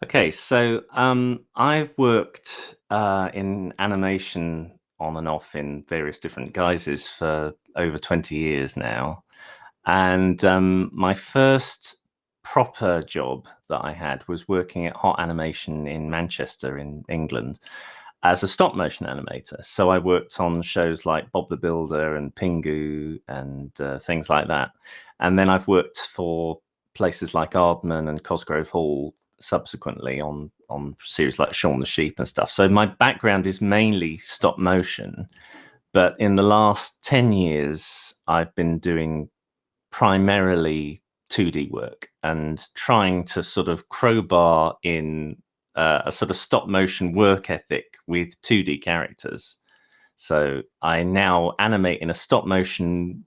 Okay, so I've worked in animation on and off in various different guises for over 20 years now. And my first proper job that I had was working at Hot Animation in Manchester in England as a stop motion animator. So I worked on shows like Bob the Builder and Pingu and things like that. And then I've worked for places like Aardman and Cosgrove Hall subsequently on series like Shaun the Sheep and stuff. So my background is mainly stop motion, but in the last 10 years I've been doing primarily 2D work and trying to sort of crowbar in a sort of stop motion work ethic with 2D characters. So I now animate in a stop motion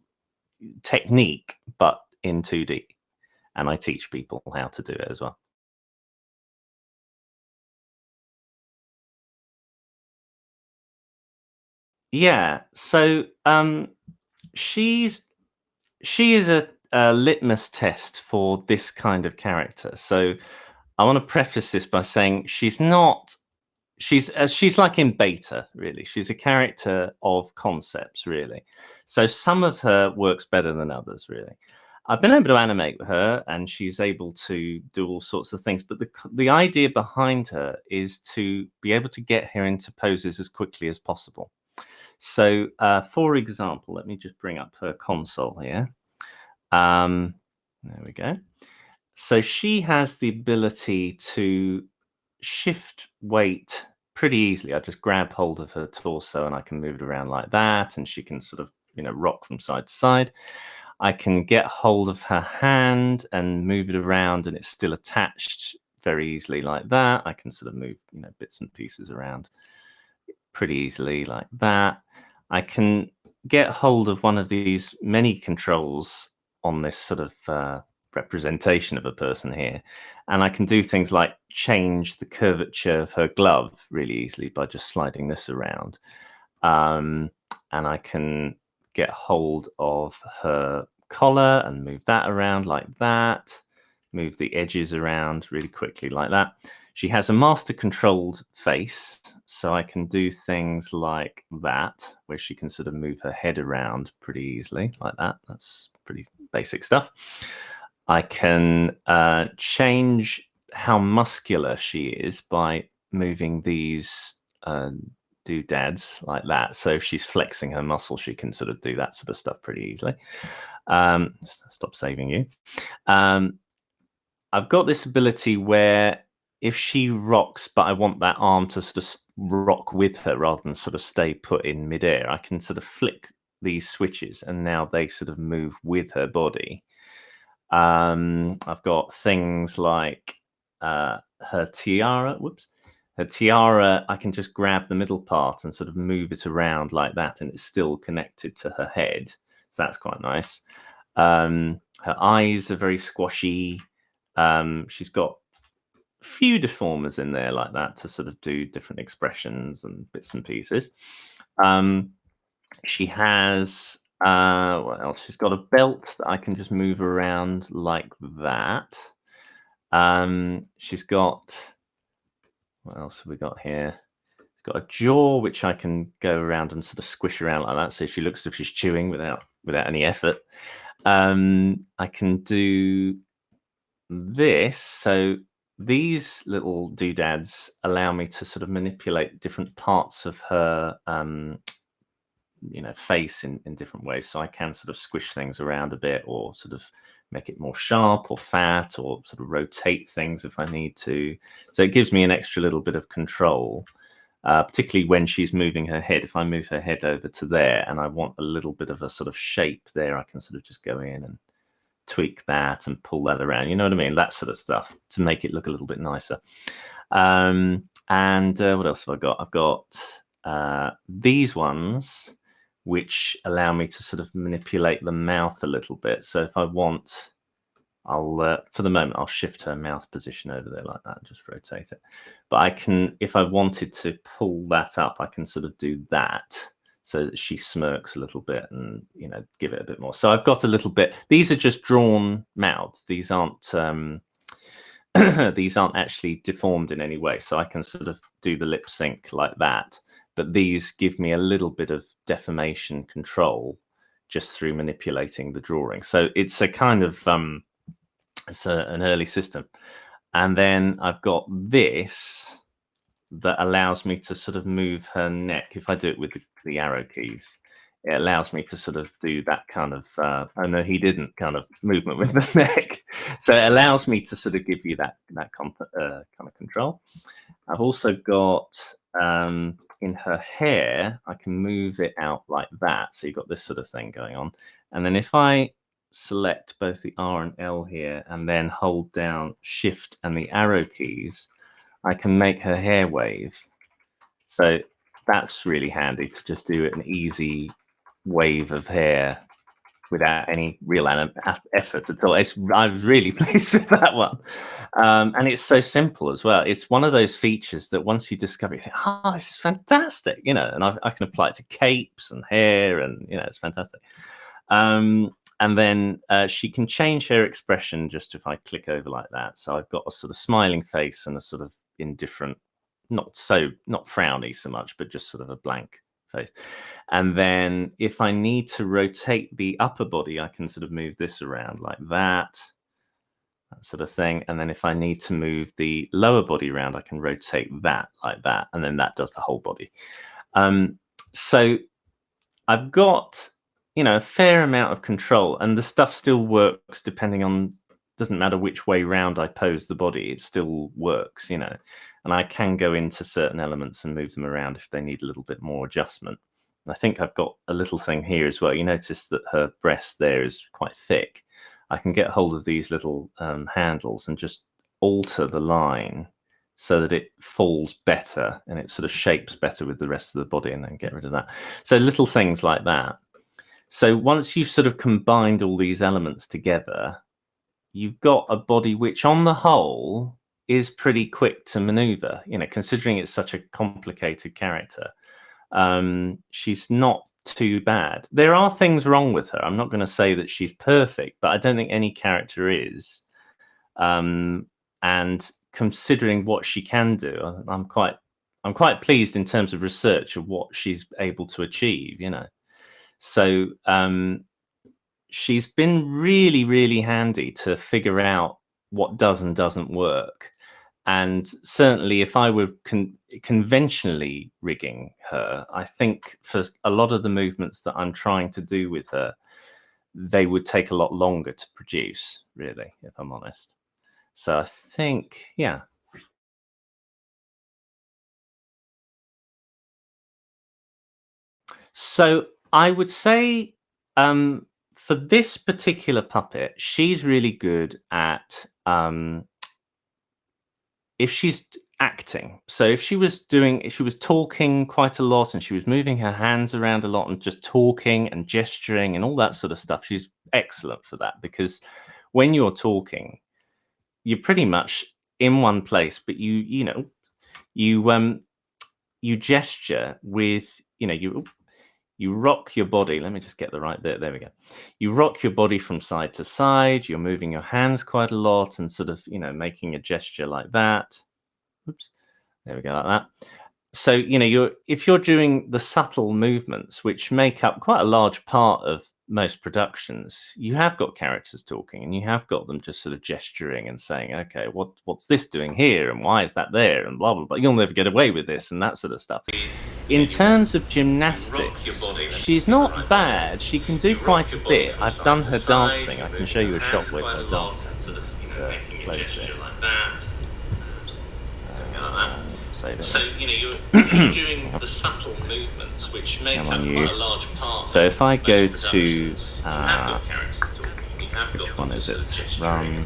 technique, but in 2D, and I teach people how to do it as well. Yeah. So she's she is a litmus test for this kind of character. So I want to preface this by saying she's not. She's like in beta, really. She's a character of concepts, really. So some of her works better than others, really. I've been able to animate her, and she's able to do all sorts of things. But the idea behind her is to be able to get her into poses as quickly as possible. So, for example, let me just bring up her console here. Um, there we go. So she has the ability to shift weight pretty easily. I just grab hold of her torso and I can move it around like that, and she can sort of, rock from side to side. I can get hold of her hand and move it around, and it's still attached very easily like that. I can sort of move, bits and pieces around pretty easily like that. I can get hold of one of these many controls on this sort of representation of a person here, and I can do things like change the curvature of her glove really easily by just sliding this around. And I can get hold of her collar and move that around like that, move the edges around really quickly like that. She has a master controlled face, so I can do things like that, where she can sort of move her head around pretty easily like that. That's pretty basic stuff. I can change how muscular she is by moving these doodads like that. So if she's flexing her muscle, she can sort of do that sort of stuff pretty easily. Stop saving you. Um, I've got this ability where if she rocks, but I want that arm to sort of rock with her rather than sort of stay put in midair, I can sort of flick these switches and now they sort of move with her body. I've got things like her tiara. Whoops. Her tiara, I can just grab the middle part and sort of move it around like that, and it's still connected to her head. So that's quite nice. Her eyes are very squashy. She's got a few deformers in there like that to sort of do different expressions and bits and pieces. Um, she has what else? She's got a belt that I can just move around like that. She's got what else have we got here? She's got a jaw which I can go around and sort of squish around like that, so she looks as if she's chewing without any effort. I can do this. So these little doodads allow me to sort of manipulate different parts of her face in different ways, so I can sort of squish things around a bit or sort of make it more sharp or fat or sort of rotate things if I need to. So it gives me an extra little bit of control, particularly when she's moving her head. If I move her head over to there and I want a little bit of a sort of shape there, I can sort of just go in and tweak that and pull that around, you know what I mean, that sort of stuff, to make it look a little bit nicer. And what else have I got? I've got these ones which allow me to sort of manipulate the mouth a little bit. So if I want, I'll for the moment I'll shift her mouth position over there like that and just rotate it. But I can, if I wanted to pull that up, I can sort of do that so that she smirks a little bit and give it a bit more. So I've got a little bit. These are just drawn mouths. These aren't these aren't actually deformed in any way, so I can sort of do the lip sync like that, but these give me a little bit of deformation control just through manipulating the drawing. So it's a kind of it's an early system. And then I've got this that allows me to sort of move her neck. If I do it with the arrow keys, it allows me to sort of do that kind of oh no, he didn't kind of movement with the neck. So it allows me to sort of give you that kind of control. I've also got in her hair, I can move it out like that. So you've got this sort of thing going on. And then if I select both the R and L here and then hold down Shift and the arrow keys, I can make her hair wave. So that's really handy to just do an easy wave of hair without any real effort at all. I'm really pleased with that one. And it's so simple as well. It's one of those features that once you discover, you think, oh, this is fantastic, you know, and I can apply it to capes and hair, and, you know, it's fantastic. And then she can change her expression just if I click over like that. So I've got a sort of smiling face and a sort of indifferent, not frowny so much, but just sort of a blank face. And then if I need to rotate the upper body, I can sort of move this around like that sort of thing. And then if I need to move the lower body around, I can rotate that like that. And then that does the whole body. So I've got, you know, a fair amount of control, and the stuff still works depending on, doesn't matter which way round I pose the body, it still works, you know. And I can go into certain elements and move them around if they need a little bit more adjustment. And I think I've got a little thing here as well. You notice that her breast there is quite thick. I can get hold of these little handles and just alter the line so that it falls better and it sort of shapes better with the rest of the body, and then get rid of that. So little things like that. So once you've sort of combined all these elements together, you've got a body which on the whole is pretty quick to maneuver, you know, considering it's such a complicated character. She's not too bad. There are things wrong with her. I'm not going to say that she's perfect, but I don't think any character is. And considering what she can do, I'm quite pleased in terms of research of what she's able to achieve, you know. So she's been really, really handy to figure out what does and doesn't work. And certainly if I were conventionally rigging her, I think for a lot of the movements that I'm trying to do with her, they would take a lot longer to produce, really, if I'm honest. So I think, yeah. So I would say for this particular puppet, she's really good at if she's acting. So if she was talking quite a lot and she was moving her hands around a lot and just talking and gesturing and all that sort of stuff, she's excellent for that, because when you're talking, you're pretty much in one place, but you gesture with, you know, you rock your body. Let me just get the right bit. There we go. You rock your body from side to side. You're moving your hands quite a lot and sort of, you know, making a gesture like that. Oops. There we go, like that. So, you know, if you're doing the subtle movements, which make up quite a large part of most productions, you have got characters talking and you have got them just sort of gesturing and saying, okay, what's this doing here? And why is that there? And blah, blah, blah. You'll never get away with this and that sort of stuff. In terms of gymnastics, she's not bad. She can do quite a bit. I've done her dancing. I can show you a shot with her dancing. Close this. So, you know, you're doing the subtle movements which make up quite a large part. So if I go to which one is it? Run.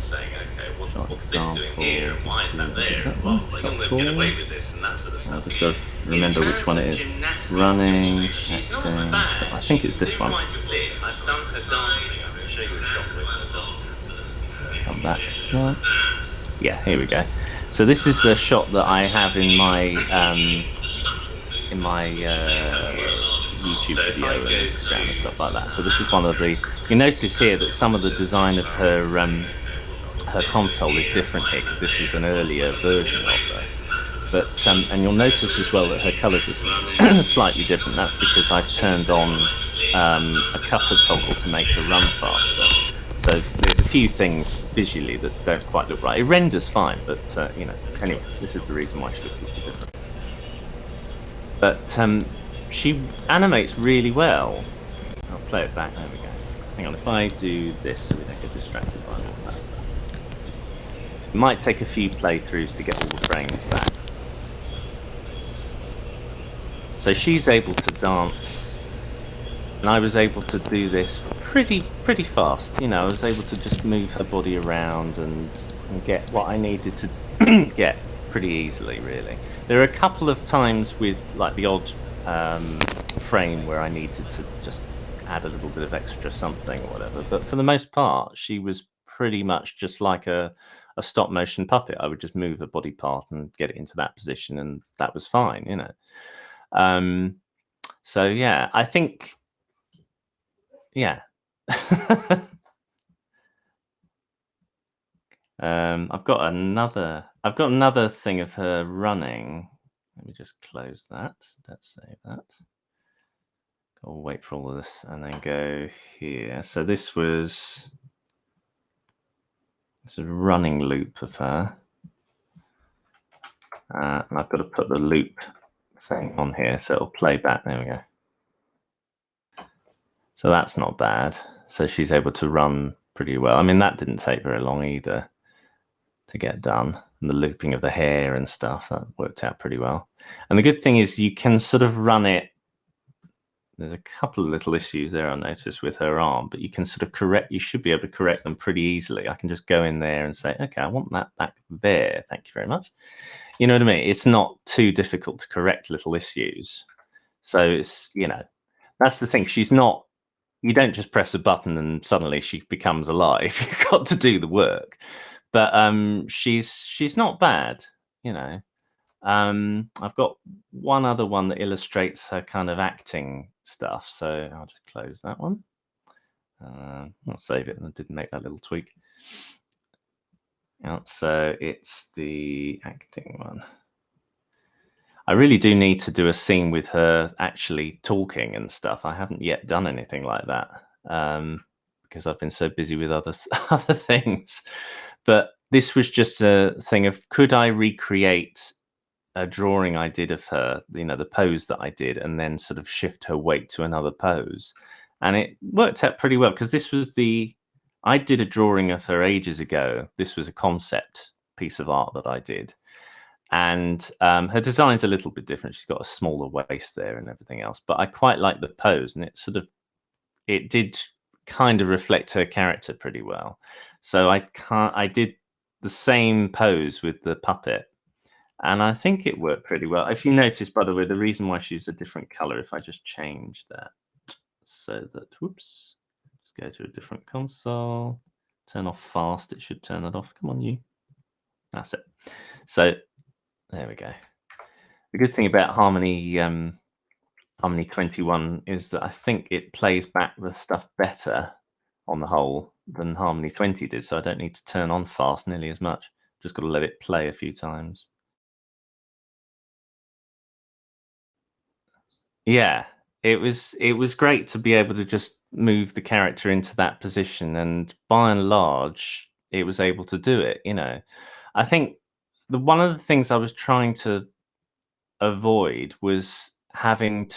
What's this doing here? And why is that there? Well, you'll never get away with this and that sort of stuff. Just remember which one it is. Running, acting. I think it's this one. I've done her dancing. I'm going to show you a shot with her dancing. Come back. Yeah, here we go. So this is a shot that I have in my YouTube video and Instagram and stuff like that. So this is one of the. You notice here that some of the design of her her console is different here because this was an earlier version of her. But and you'll notice as well that her colours are slightly different. That's because I've turned on a cutter toggle to make her run faster. So there's a few things visually that don't quite look right. It renders fine, but you know. Anyway, this is the reason why she looks a little different. But she animates really well. I'll play it back. There we go. Hang on, if I do this so we don't get distracted by all that stuff. It might take a few playthroughs to get all the frames back. So she's able to dance, and I was able to do this pretty fast. You know, I was able to just move her body around and get what I needed to get pretty easily, really. There are a couple of times with like the odd frame where I needed to just add a little bit of extra something or whatever, but for the most part she was pretty much just like a stop motion puppet. I would just move a body part and get it into that position, and that was fine, you know. So yeah, I think, yeah. I've got another thing of her running. Let me just close that. Let's save that. I'll wait for all of this and then go here. So this was a running loop of her. And I've got to put the loop thing on here so it'll play back. There we go. So that's not bad. So she's able to run pretty well. I mean, that didn't take very long either to get done. And the looping of the hair and stuff, that worked out pretty well. And the good thing is you can sort of run it. There's a couple of little issues there I noticed with her arm, but you can sort of correct, you should be able to correct them pretty easily. I can just go in there and say, okay, I want that back there. Thank you very much. You know what I mean? It's not too difficult to correct little issues. So it's, you know, that's the thing. She's not, you don't just press a button and suddenly she becomes alive. You've got to do the work. But she's not bad, you know. I've got one other one that illustrates her kind of acting stuff, so I'll just close that one. I'll save it, and I didn't make that little tweak. So it's the acting one. I really do need to do a scene with her actually talking and stuff. I haven't yet done anything like that because I've been so busy with other things. But this was just a thing of, could I recreate a drawing I did of her, you know, the pose that I did, and then sort of shift her weight to another pose? And it worked out pretty well, because this was I did a drawing of her ages ago. This was a concept piece of art that I did. And her design's a little bit different. She's got a smaller waist there and everything else. But I quite like the pose, and it did kind of reflect her character pretty well. So I did the same pose with the puppet, and I think it worked pretty well. If you notice, by the way, the reason why she's a different color, if I just change that so that, whoops, just go to a different console, turn off fast, it should turn that off. Come on, you. That's it. So there we go. The good thing about Harmony 21 is that I think it plays back the stuff better on the whole than Harmony 20 did, so I don't need to turn on fast nearly as much. Just got to let it play a few times. Yeah, it was great to be able to just move the character into that position, and by and large, it was able to do it, you know. I think one of the things I was trying to avoid was having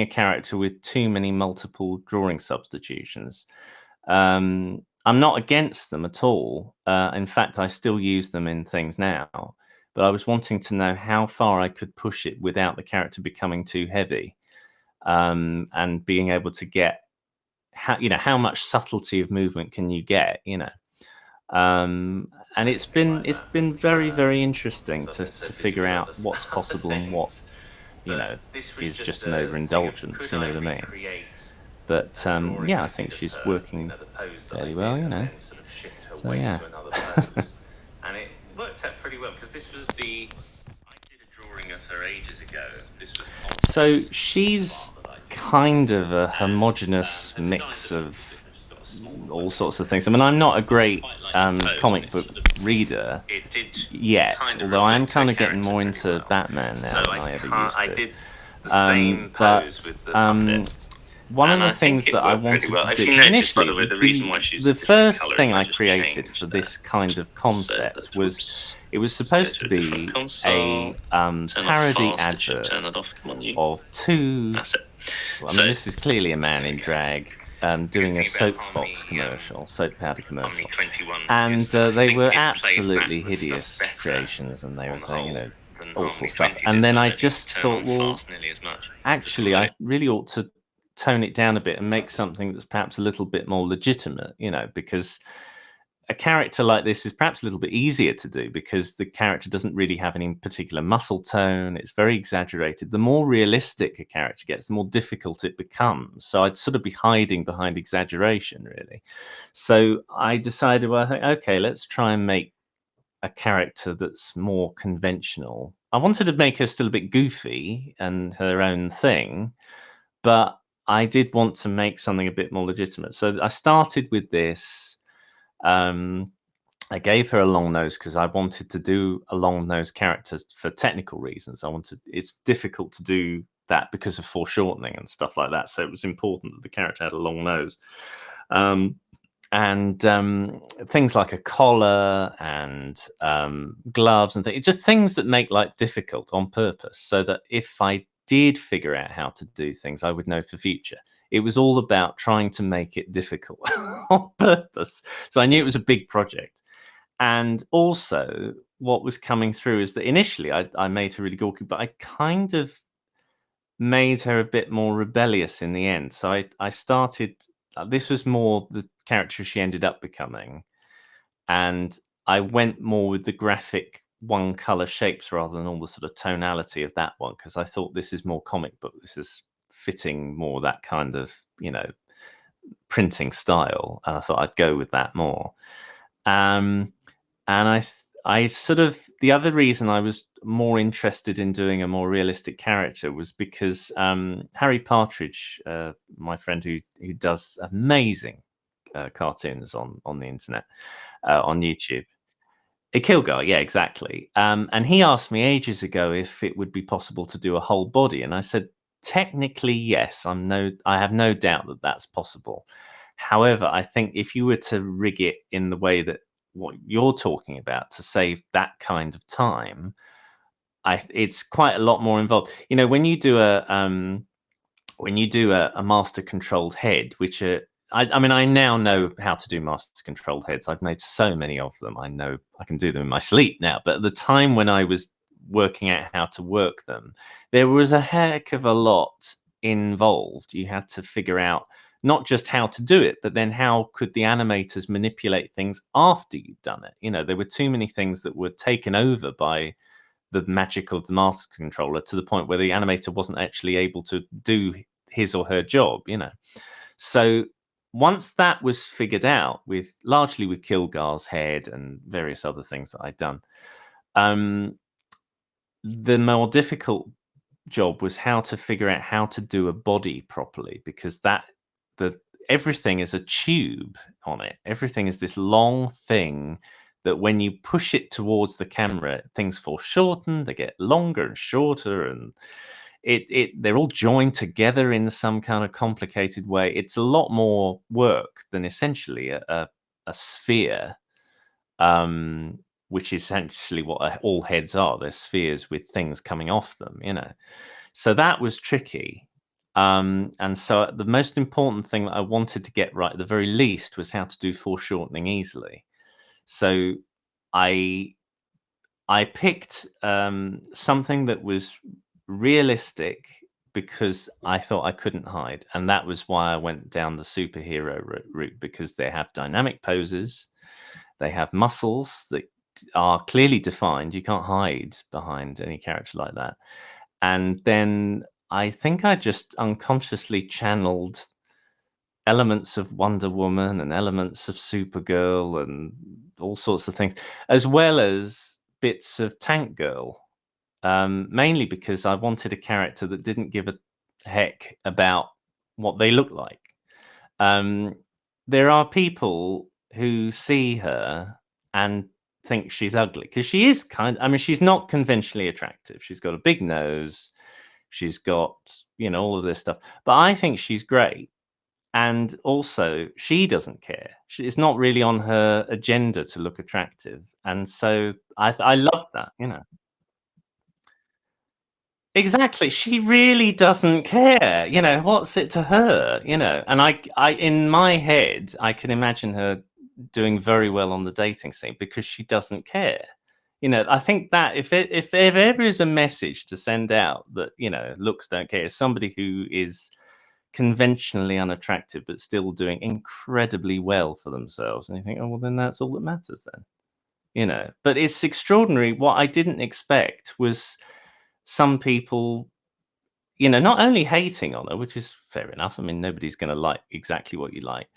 a character with too many multiple drawing substitutions. I'm not against them at all. In fact, I still use them in things now, but I was wanting to know how far I could push it without the character becoming too heavy, and being able to get how much subtlety of movement can you get, you know. And it's been very, very interesting to figure out what's possible and what, you know, is just an overindulgence, you know what I mean? But yeah, I think she's working fairly well, you know. So yeah. And it worked out pretty well, because this was I did a drawing of her ages ago. So she's kind of a homogeneous mix of all sorts of things. I mean, I'm not a great comic book reader yet, although I am kind of getting more into Batman now than I ever used to. One of the things that I wanted to do, initially, the first thing I created for this kind of concept was, it was supposed to be a parody advert of two, I mean, this is clearly a man in drag doing a soapbox commercial, soap powder commercial, and they were absolutely hideous creations, and they were saying, you know, awful stuff. And then I just thought, well, actually, I really ought to tone it down a bit and make something that's perhaps a little bit more legitimate, you know, because a character like this is perhaps a little bit easier to do because the character doesn't really have any particular muscle tone. It's very exaggerated. The more realistic a character gets, the more difficult it becomes. So I'd sort of be hiding behind exaggeration, really. So I decided, well, I think, okay, let's try and make a character that's more conventional. I wanted to make her still a bit goofy and her own thing, but I did want to make something a bit more legitimate. So I started with this. I gave her a long nose because I wanted to do a long nose character for technical reasons. It's difficult to do that because of foreshortening and stuff like that. So it was important that the character had a long nose. And things like a collar and gloves and things, just things that make life difficult on purpose, so that if I did figure out how to do things, I would know for future. It was all about trying to make it difficult on purpose. So I knew it was a big project. And also what was coming through is that initially I made her really gawky, but I kind of made her a bit more rebellious in the end. So I started, this was more the character she ended up becoming. And I went more with the graphic one color shapes rather than all the sort of tonality of that one, because I thought this is more comic book. This is fitting more that kind of, you know, printing style. And I thought I'd go with that more. And I sort of, the other reason I was more interested in doing a more realistic character was because Harry Partridge, my friend who does amazing cartoons on the internet, on YouTube. A Kilgar, yeah, exactly. And he asked me ages ago if it would be possible to do a whole body, and I said, technically, yes. I have no doubt that that's possible. However, I think if you were to rig it in the way that what you're talking about to save that kind of time, it's quite a lot more involved. You know, when you do a master controlled head, which I mean, I now know how to do master controlled heads. I've made so many of them. I know I can do them in my sleep now. But at the time when I was working out how to work them, there was a heck of a lot involved. You had to figure out not just how to do it, but then how could the animators manipulate things after you'd done it? You know, there were too many things that were taken over by the magic of the master controller to the point where the animator wasn't actually able to do his or her job, you know. So once that was figured out, with largely with Kilgar's head and various other things that I'd done, the more difficult job was how to figure out how to do a body properly, because everything is a tube on it. Everything is this long thing that when you push it towards the camera, things foreshorten, they get longer and shorter, and they're all joined together in some kind of complicated way. It's a lot more work than essentially a sphere, which is essentially what all heads are. They're spheres with things coming off them, you know. So that was tricky. And so the most important thing that I wanted to get right at the very least was how to do foreshortening easily. So I picked something that was realistic because I thought I couldn't hide. And that was why I went down the superhero route, because they have dynamic poses, they have muscles that are clearly defined. You can't hide behind any character like that. And then I think I just unconsciously channeled elements of Wonder Woman and elements of Supergirl and all sorts of things, as well as bits of Tank Girl, mainly because I wanted a character that didn't give a heck about what they look like. there are people who see her and think she's ugly because she is I mean, she's not conventionally attractive. She's got a big nose. She's got, all of this stuff. But I think she's great. And also, she doesn't care. It's not really on her agenda to look attractive. And so I love that, Exactly. She really doesn't care. What's it to her? And in my head, I can imagine her doing very well on the dating scene because she doesn't care. I think that if ever is a message to send out that, looks don't care, is somebody who is conventionally unattractive but still doing incredibly well for themselves. And you think, oh, well, then that's all that matters then. But it's extraordinary. What I didn't expect was some people not only hating on her, which is fair enough. I mean, nobody's going to like exactly what you like,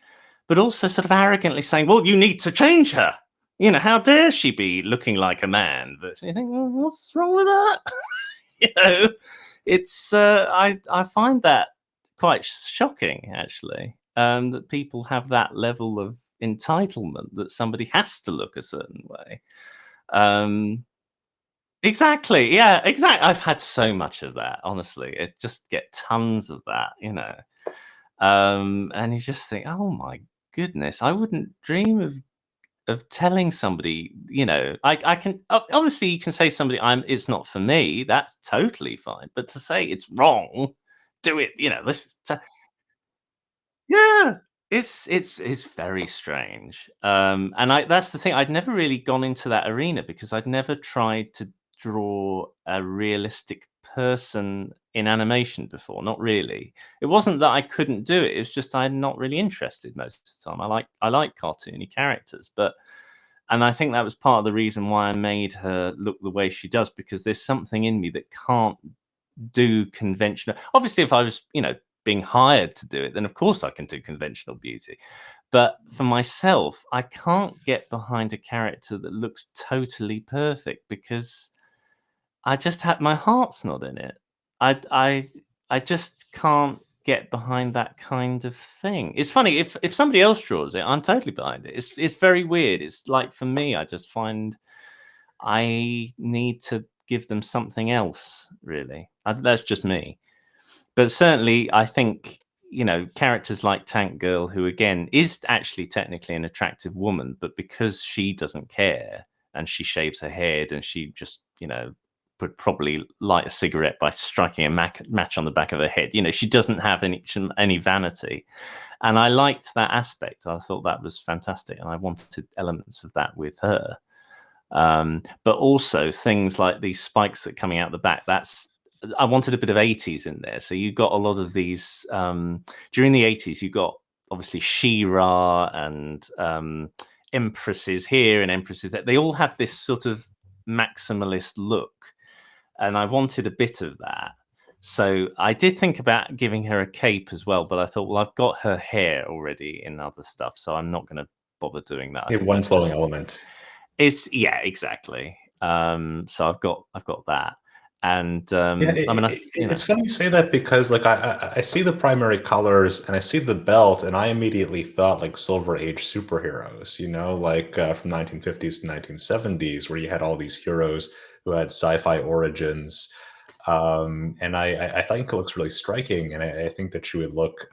but also sort of arrogantly saying, well, you need to change her. How dare she be looking like a man? But you think, well, what's wrong with that? It's, I find that quite shocking, actually, that people have that level of entitlement that somebody has to look a certain way. Exactly. Yeah, exactly. I've had so much of that, honestly. I just get tons of that, and you just think, oh my goodness, I wouldn't dream of telling somebody, I can obviously you can say to somebody, it's not for me. That's totally fine. But to say it's wrong, do it, this is yeah, it's very strange. And that's the thing. I'd never really gone into that arena because I'd never tried to draw a realistic person in animation before. Not really. It wasn't that I couldn't do it. It was just I'm not really interested most of the time. I like cartoony characters, and I think that was part of the reason why I made her look the way she does, because there's something in me that can't do conventional. Obviously, if I was, being hired to do it, then of course I can do conventional beauty. But for myself, I can't get behind a character that looks totally perfect because I just have my heart's not in it. I I I just can't get behind that kind of thing. It's funny if somebody else draws it, I'm totally behind it. It's very weird. It's like for me, I just find I need to give them something else. Really, that's just me. But certainly, I think characters like Tank Girl, who again is actually technically an attractive woman, but because she doesn't care and she shaves her head and she just would probably light a cigarette by striking a match on the back of her head. She doesn't have any vanity, and I liked that aspect. I thought that was fantastic, and I wanted elements of that with her. But also things like these spikes that coming out the back. I wanted a bit of 80s in there. So you got a lot of these during the 80s. You got obviously She-Ra and Empresses here and Empresses there. They all had this sort of maximalist look, and I wanted a bit of that. So I did think about giving her a cape as well, but I thought, well, I've got her hair already in other stuff, so I'm not going to bother doing that. I think one flowing element. Yeah, exactly. So I've got that, and I mean, it's funny you say that because like I see the primary colors and I see the belt and I immediately thought like Silver Age superheroes, like from 1950s to 1970s, where you had all these heroes who had sci-fi origins. And I think it looks really striking, and I think that she would look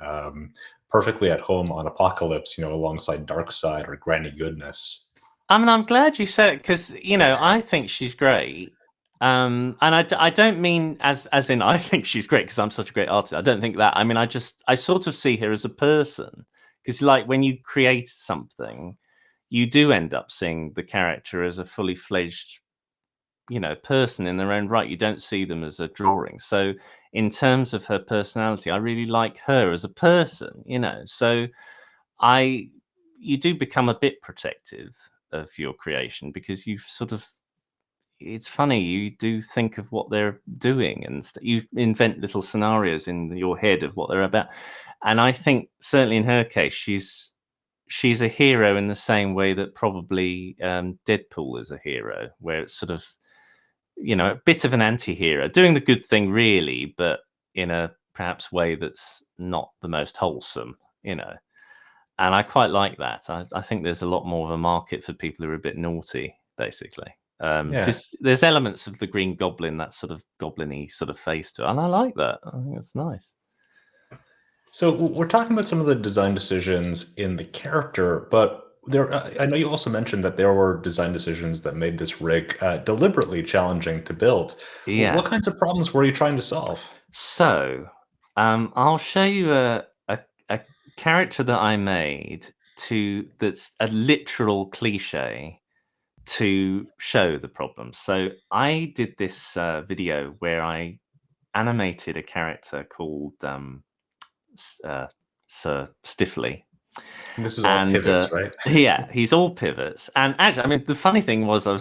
perfectly at home on Apocalypse, alongside Darkseid or Granny Goodness. I mean, I'm glad you said it because I think she's great, and I don't mean as in I think she's great because I'm such a great artist. I don't think that. I mean, I sort of see her as a person, because like when you create something, you do end up seeing the character as a fully fledged person in their own right. You don't see them as a drawing. So in terms of her personality, I really like her as a person. So you do become a bit protective of your creation because you've sort of, it's funny, you do think of what they're doing and you invent little scenarios in your head of what they're about. And I think certainly in her case, she's a hero in the same way that probably Deadpool is a hero, where it's sort of a bit of an anti-hero doing the good thing really, but in a perhaps way that's not the most wholesome. and I quite like that. I think there's a lot more of a market for people who are a bit naughty, basically. Because there's elements of the Green Goblin, that sort of goblin-y sort of face to it, and I like that. I think it's nice. So we're talking about some of the design decisions in the character, but I know you also mentioned that there were design decisions that made this rig deliberately challenging to build. Yeah. What kinds of problems were you trying to solve? So, I'll show you a character that I made that's a literal cliche to show the problem. So I did this video where I animated a character called Sir Stiffly. This is all pivots, right? Yeah, he's all pivots. And actually, I mean, the funny thing was, I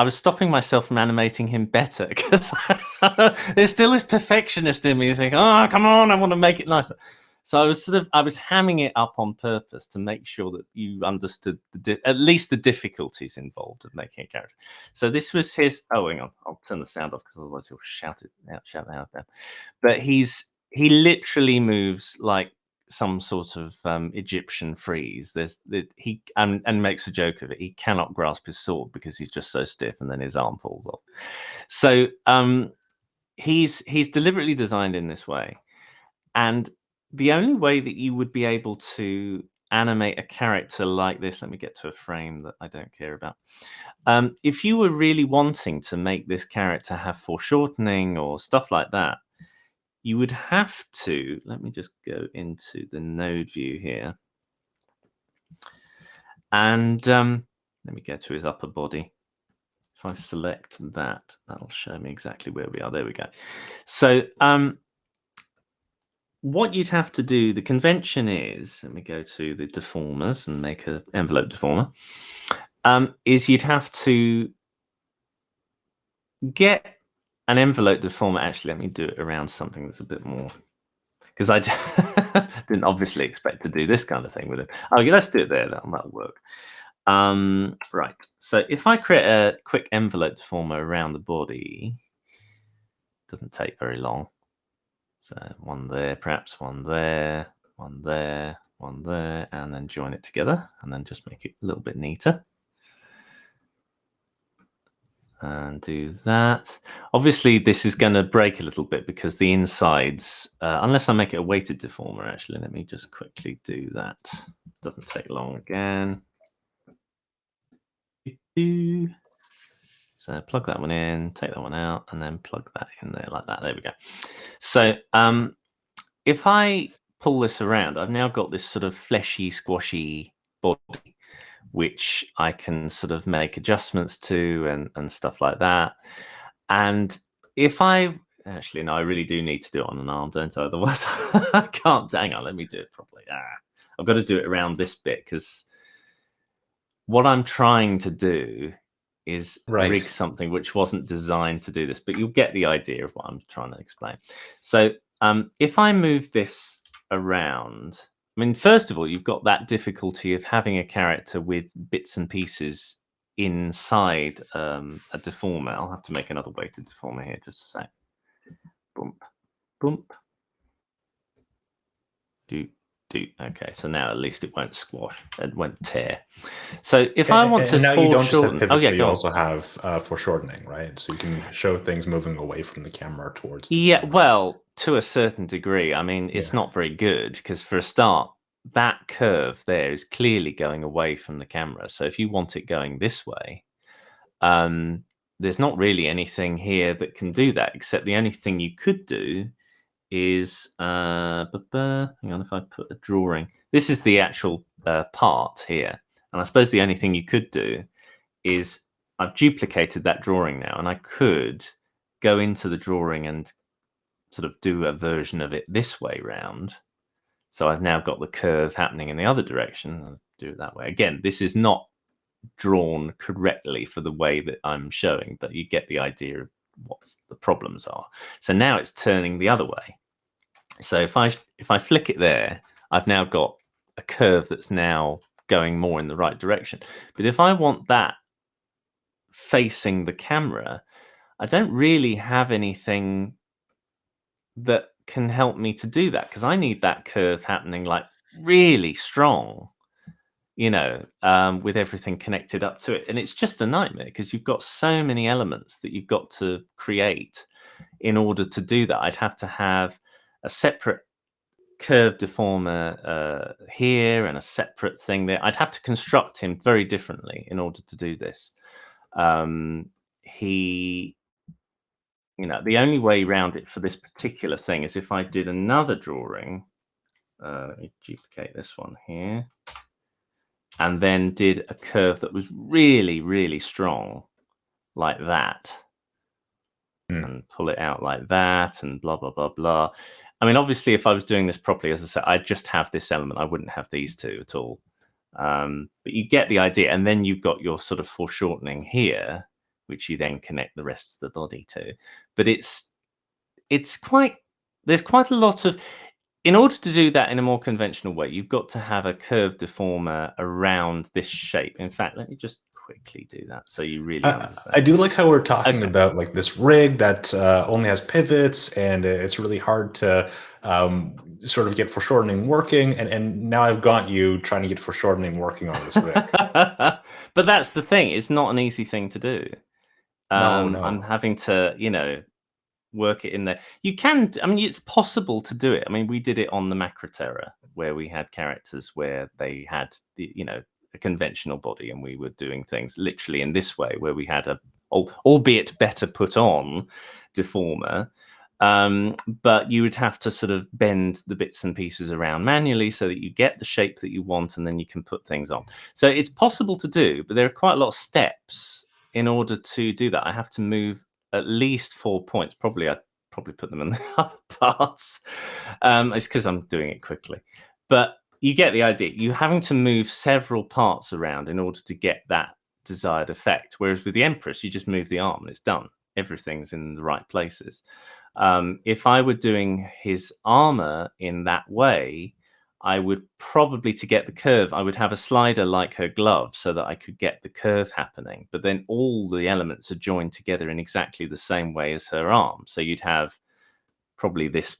was stopping myself from animating him better because there's still this perfectionist in me. He's like, oh, come on, I want to make it nicer. So I was hamming it up on purpose to make sure that you understood at least the difficulties involved of making a character. So this was his. Oh, hang on, I'll turn the sound off because otherwise he'll shout the house down. But he literally moves like some sort of Egyptian frieze. And makes a joke of it. He cannot grasp his sword because he's just so stiff, and then his arm falls off. So he's deliberately designed in this way, and the only way that you would be able to animate a character like this, let me get to a frame that I don't care about. If you were really wanting to make this character have foreshortening or stuff like that, you would have to, let me just go into the node view here. And let me go to his upper body. If I select that, that'll show me exactly where we are. There we go. So what you'd have to do, the convention is, let me go to the deformers and make an envelope deformer, is you'd have to get an envelope deformer. Actually, let me do it around something that's a bit more, because I didn't obviously expect to do this kind of thing with it. Oh, yeah, let's do it there. That'll work. Right. So if I create a quick envelope deformer around the body, doesn't take very long. So one there, perhaps one there, one there, one there, and then join it together, and then just make it a little bit neater. And do that. Obviously, this is going to break a little bit because the insides, unless I make it a weighted deformer, actually, let me just quickly do that. Doesn't take long again. So plug that one in, take that one out, and then plug that in there like that. There we go. So if I pull this around, I've now got this sort of fleshy, squashy body, which I can sort of make adjustments to and stuff like that. And if I actually, no, I really do need to do it on an arm, don't I? Otherwise, I can't. Hang on, let me do it properly. I've got to do it around this bit because what I'm trying to do is rig something which wasn't designed to do this, but you'll get the idea of what I'm trying to explain. So if I move this around, I mean, first of all, you've got that difficulty of having a character with bits and pieces inside a deformer. I'll have to make another weighted deformer here, just a sec. Bump, bump. Okay, so now at least it won't squash, it won't tear. So if I want to now you don't just have foreshorten, pivots, but you also have foreshortening, right? So you can show things moving away from the camera towards the camera. Well, to a certain degree. I mean, it's not very good because for a start, that curve there is clearly going away from the camera. So if you want it going this way, there's not really anything here that can do that, except the only thing you could do is hang on, if I put a drawing, this is the actual part here, and I suppose the only thing you could do is I've duplicated that drawing now, and I could go into the drawing and sort of do a version of it this way round. So I've now got the curve happening in the other direction. I'll do it that way. Again, this is not drawn correctly for the way that I'm showing, but you get the idea of what the problems are. So now it's turning the other way. So if I flick it there, I've now got a curve that's now going more in the right direction. But if I want that facing the camera, I don't really have anything that can help me to do that because I need that curve happening like really strong with everything connected up to it. And it's just a nightmare because you've got so many elements that you've got to create in order to do that. I'd have to have a separate curve deformer here and a separate thing there. I'd have to construct him very differently in order to do this. The only way around it for this particular thing is if I did another drawing. Let me duplicate this one here. And then did a curve that was really, really strong, like that. And pull it out like that, and blah, blah, blah, blah. I mean, obviously, if I was doing this properly, as I said, I'd just have this element. I wouldn't have these two at all. But you get the idea. And then you've got your sort of foreshortening here, which you then connect the rest of the body to. But there's quite a lot of, in order to do that in a more conventional way, you've got to have a curve deformer around this shape. In fact, let me just quickly do that so you really understand. I do like how we're talking about like this rig that only has pivots, and it's really hard to sort of get foreshortening working. And now I've got you trying to get foreshortening working on this rig. But that's the thing. It's not an easy thing to do. No. I'm having to, work it in there. You can, I mean, it's possible to do it. I mean, we did it on the Macroterra, where we had characters where they had a conventional body, and we were doing things literally in this way, where we had a, albeit better put on, deformer. But you would have to sort of bend the bits and pieces around manually so that you get the shape that you want, and then you can put things on. So it's possible to do, but there are quite a lot of steps in order to do that. I have to move at least 4 points. I'd probably put them in the other parts. It's because I'm doing it quickly. But you get the idea. You're having to move several parts around in order to get that desired effect. Whereas with the Empress, you just move the arm and it's done. Everything's in the right places. If I were doing his armor in that way, I would probably, to get the curve, I would have a slider like her glove so that I could get the curve happening. But then all the elements are joined together in exactly the same way as her arm. So you'd have probably this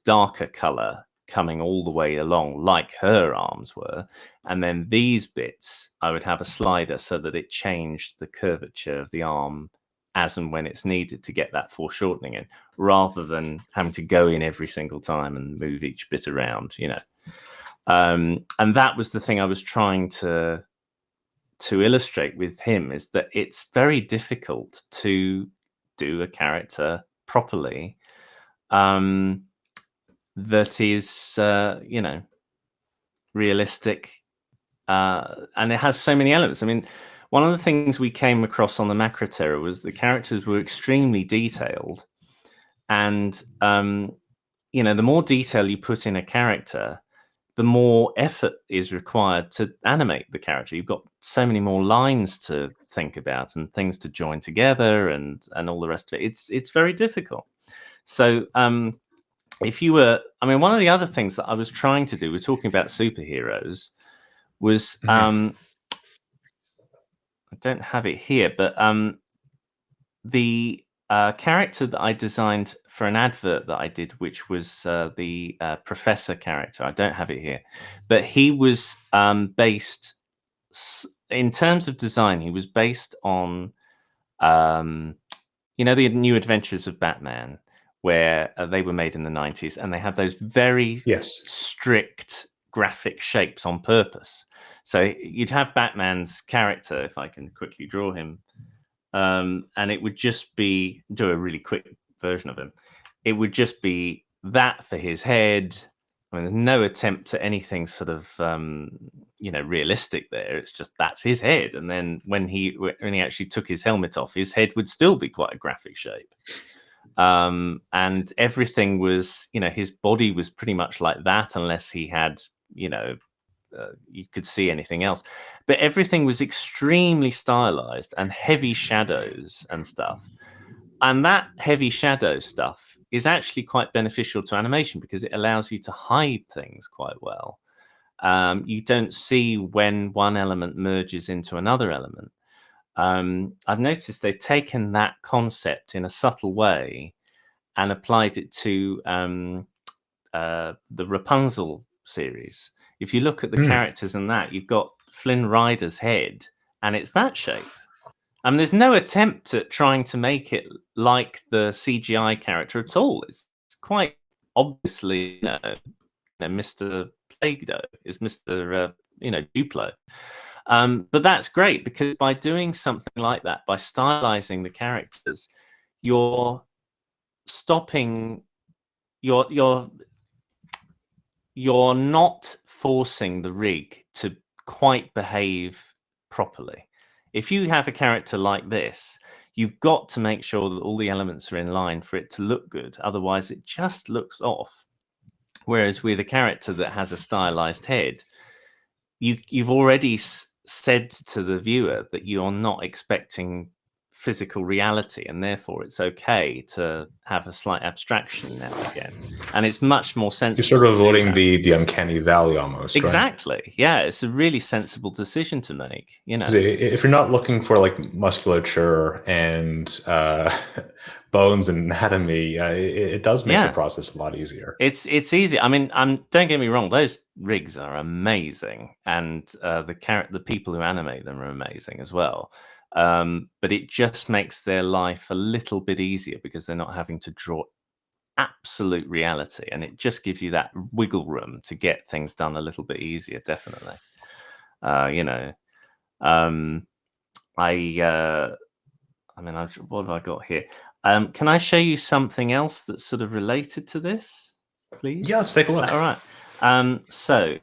darker color coming all the way along like her arms were. And then these bits, I would have a slider so that it changed the curvature of the arm as and when it's needed to get that foreshortening in, rather than having to go in every single time and move each bit around, and that was the thing I was trying to illustrate with him, is that it's very difficult to do a character properly that is realistic, and it has so many elements. I mean, one of the things we came across on the Macroterra was the characters were extremely detailed, and the more detail you put in a character, the more effort is required to animate the character. You've got so many more lines to think about and things to join together and all the rest of it. It's very difficult. So if you were, I mean, one of the other things that I was trying to do, we're talking about superheroes, was I don't have it here, but the character that I designed for an advert that I did, which was the professor character. I don't have it here, but he was based, in terms of design, he was based on, the New Adventures of Batman, where they were made in the 90s, and they had those very strict graphic shapes on purpose. So you'd have Batman's character, if I can quickly draw him, and it would just be, do a really quick version of him. It would just be that for his head. I mean, there's no attempt at anything sort of, realistic there. It's just that's his head. And then when he actually took his helmet off, his head would still be quite a graphic shape. And everything was, his body was pretty much like that, unless he had, you could see anything else, but everything was extremely stylized and heavy shadows and stuff. And that heavy shadow stuff is actually quite beneficial to animation because it allows you to hide things quite well. You don't see when one element merges into another element. I've noticed they've taken that concept in a subtle way and applied it to the Rapunzel series. If you look at the characters in that, you've got Flynn Rider's head, and it's that shape. I mean, there's no attempt at trying to make it like the CGI character at all. It's quite obviously, Mr. Play-Doh is Mr. Duplo. But that's great, because by doing something like that, by stylizing the characters, you're stopping, you're not forcing the rig to quite behave properly. If you have a character like this, you've got to make sure that all the elements are in line for it to look good. Otherwise, it just looks off. Whereas with a character that has a stylized head, you've already said to the viewer that you're not expecting physical reality, and therefore it's okay to have a slight abstraction now and again, and it's much more sensible. You're sort of avoiding the uncanny valley almost, exactly, right? Yeah, it's a really sensible decision to make. If you're not looking for like musculature and bones and anatomy, it does make the process a lot easier. It's easy. I mean, don't get me wrong; those rigs are amazing, and the people who animate them are amazing as well. But it just makes their life a little bit easier, because they're not having to draw absolute reality, and it just gives you that wiggle room to get things done a little bit easier. Definitely. What have I got here? Can I show you something else that's sort of related to this, please? Yeah, let's take a look. All right. So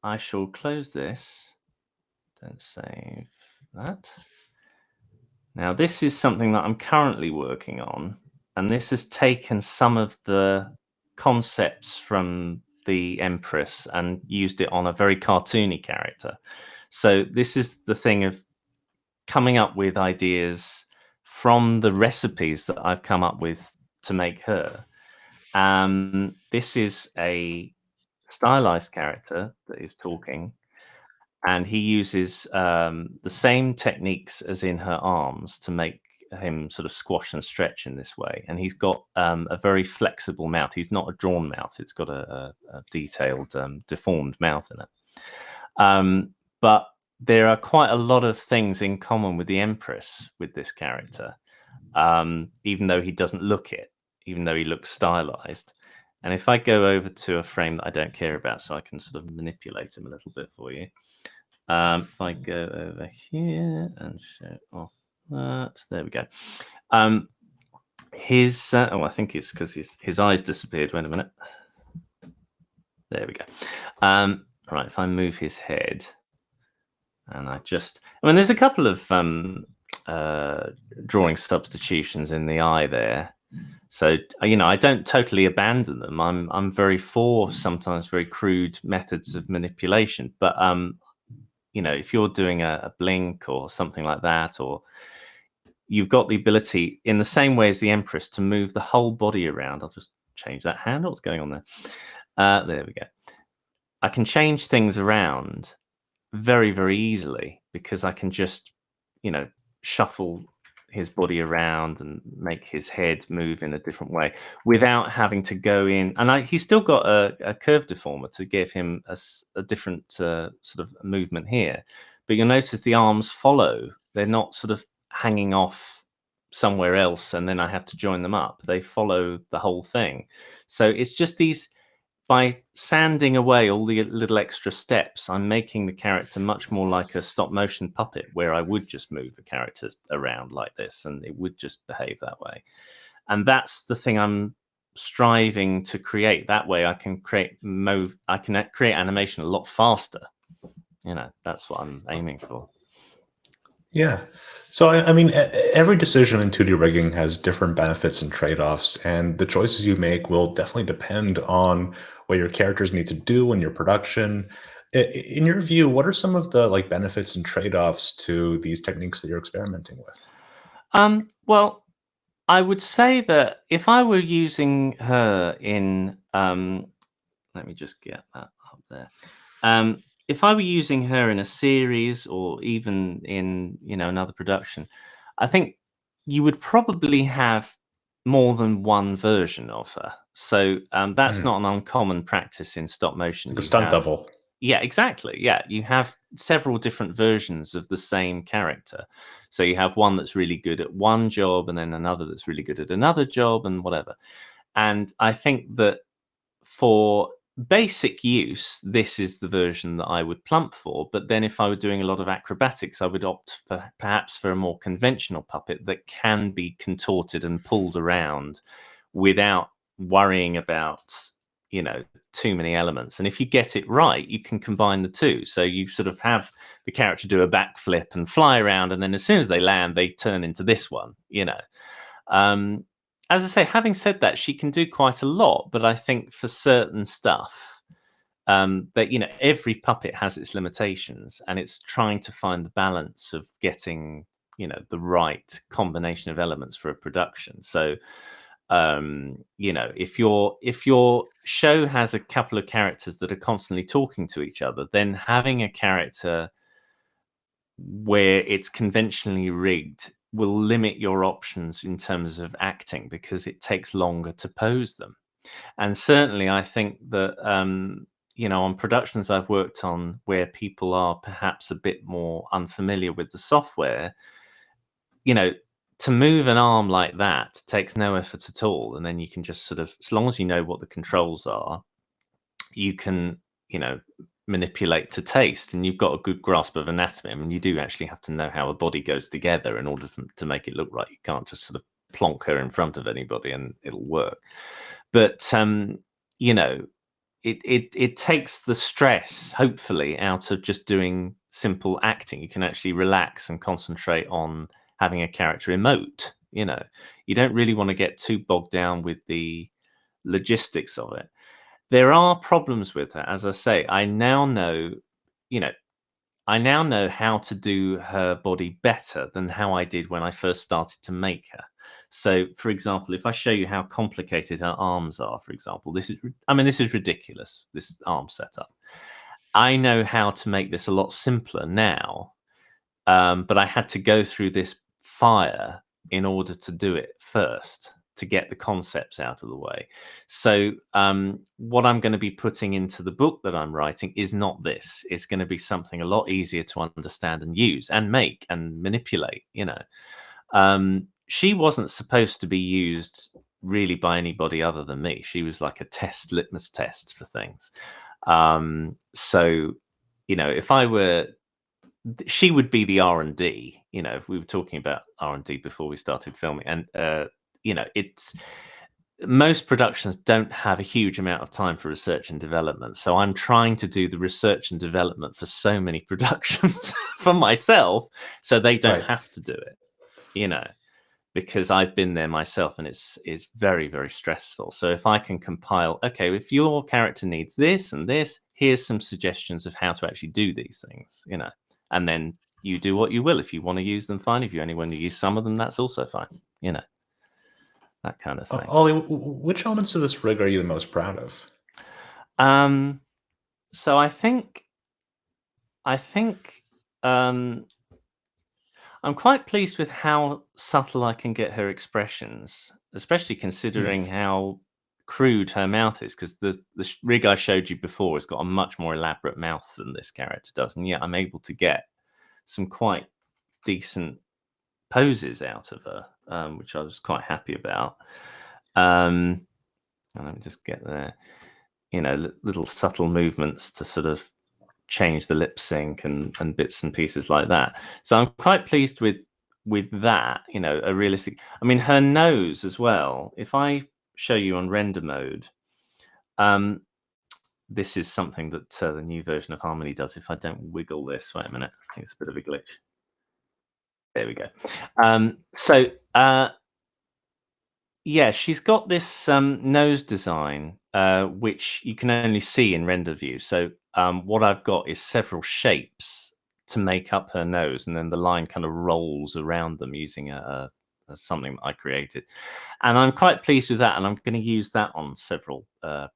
I shall close this. Don't save that. Now, this is something that I'm currently working on, and this has taken some of the concepts from the Empress and used it on a very cartoony character. So this is the thing of coming up with ideas from the recipes that I've come up with to make her. This is a stylized character that is talking, and he uses the same techniques as in her arms to make him sort of squash and stretch in this way. And he's got a very flexible mouth. He's not a drawn mouth. It's got a detailed, deformed mouth in it. But there are quite a lot of things in common with the Empress with this character, even though he doesn't look it, even though he looks stylized. And if I go over to a frame that I don't care about, so I can sort of manipulate him a little bit for you. If I go over here and show off that, there we go. I think it's because his eyes disappeared. Wait a minute. There we go. Right, if I move his head, and there's a couple of drawing substitutions in the eye there. So, I don't totally abandon them. I'm very for sometimes very crude methods of manipulation, but if you're doing a blink or something like that, or you've got the ability, in the same way as the Empress, to move the whole body around. I'll just change that handle. What's going on there? There we go. I can change things around very, very easily, because I can just, shuffle his body around and make his head move in a different way without having to go in. And he's still got a curve deformer to give him a different sort of movement here. But you'll notice the arms follow. They're not sort of hanging off somewhere else and then I have to join them up. They follow the whole thing. So it's just by sanding away all the little extra steps, I'm making the character much more like a stop motion puppet, where I would just move the character around like this and it would just behave that way. And that's the thing I'm striving to create. That way I can create animation a lot faster. That's what I'm aiming for. Yeah. So, I mean, every decision in 2D rigging has different benefits and trade-offs, and the choices you make will definitely depend on what your characters need to do in your production. In your view, what are some of the benefits and trade-offs to these techniques that you're experimenting with? Well, I would say that if I were using her in, let me just get that up there. If I were using her in a series or even in, another production, I think you would probably have more than one version of her. So that's not an uncommon practice in stop motion. Like a stunt double. Yeah, exactly. Yeah, you have several different versions of the same character. So you have one that's really good at one job, and then another that's really good at another job, and whatever. And I think that for basic use, this is the version that I would plump for. But then if I were doing a lot of acrobatics, I would opt for perhaps for a more conventional puppet that can be contorted and pulled around without worrying about, you know, too many elements. And if you get it right, you can combine the two. So you sort of have the character do a backflip and fly around, and then as soon as they land, they turn into this one, you know. As I say, having said that, she can do quite a lot, but I think for certain stuff, that, you know, every puppet has its limitations, and it's trying to find the balance of getting, you know, the right combination of elements for a production. So, you know, if your show has a couple of characters that are constantly talking to each other, then having a character where it's conventionally rigged will limit your options in terms of acting, because it takes longer to pose them. And certainly I think that, you know, on productions I've worked on where people are perhaps a bit more unfamiliar with the software, you know, to move an arm like that takes no effort at all. And then you can just sort of, as long as you know what the controls are, you can, you know, manipulate to taste, and you've got a good grasp of anatomy. I mean, you do actually have to know how a body goes together in order to make it look right. You can't just sort of plonk her in front of anybody and it'll work. But you know, it takes the stress, hopefully, out of just doing simple acting. You can actually relax and concentrate on having a character emote. You know, you don't really want to get too bogged down with the logistics of it. There are problems with her, as I say. I now know, you know, I now know how to do her body better than how I did when I first started to make her. So, for example, if I show you how complicated her arms are, for example, this is ridiculous, this arm setup. I know how to make this a lot simpler now, but I had to go through this fire in order to do it first, to get the concepts out of the way. So what I'm going to be putting into the book that I'm writing is not this. It's going to be something a lot easier to understand and use and make and manipulate, you know. She wasn't supposed to be used really by anybody other than me. She was like a test, litmus test for things. So, you know, if I were, she would be the R&D, you know, if we were talking about R&D before we started filming. And, you know, it's, most productions don't have a huge amount of time for research and development. So I'm trying to do the research and development for so many productions for myself, so they don't have to do it, you know, because I've been there myself, and it's very, very stressful. So if I can compile, okay, if your character needs this and this, here's some suggestions of how to actually do these things, you know, and then you do what you will. If you want to use them, fine. If you only want to use some of them, that's also fine, you know, that kind of thing. Oli, which elements of this rig are you the most proud of? So I think I'm quite pleased with how subtle I can get her expressions, especially considering how crude her mouth is, because the rig I showed you before has got a much more elaborate mouth than this character does, and yet I'm able to get some quite decent poses out of her, which I was quite happy about. And let me just get there. You know, little subtle movements to sort of change the lip sync and bits and pieces like that. So I'm quite pleased with that, you know, a realistic, I mean, her nose as well. If I show you on render mode, this is something that the new version of Harmony does. If I don't wiggle this, wait a minute, I think it's a bit of a glitch. There we go. Yeah, she's got this nose design, which you can only see in render view. So what I've got is several shapes to make up her nose, and then the line kind of rolls around them using something that I created. And I'm quite pleased with that, and I'm going to use that on several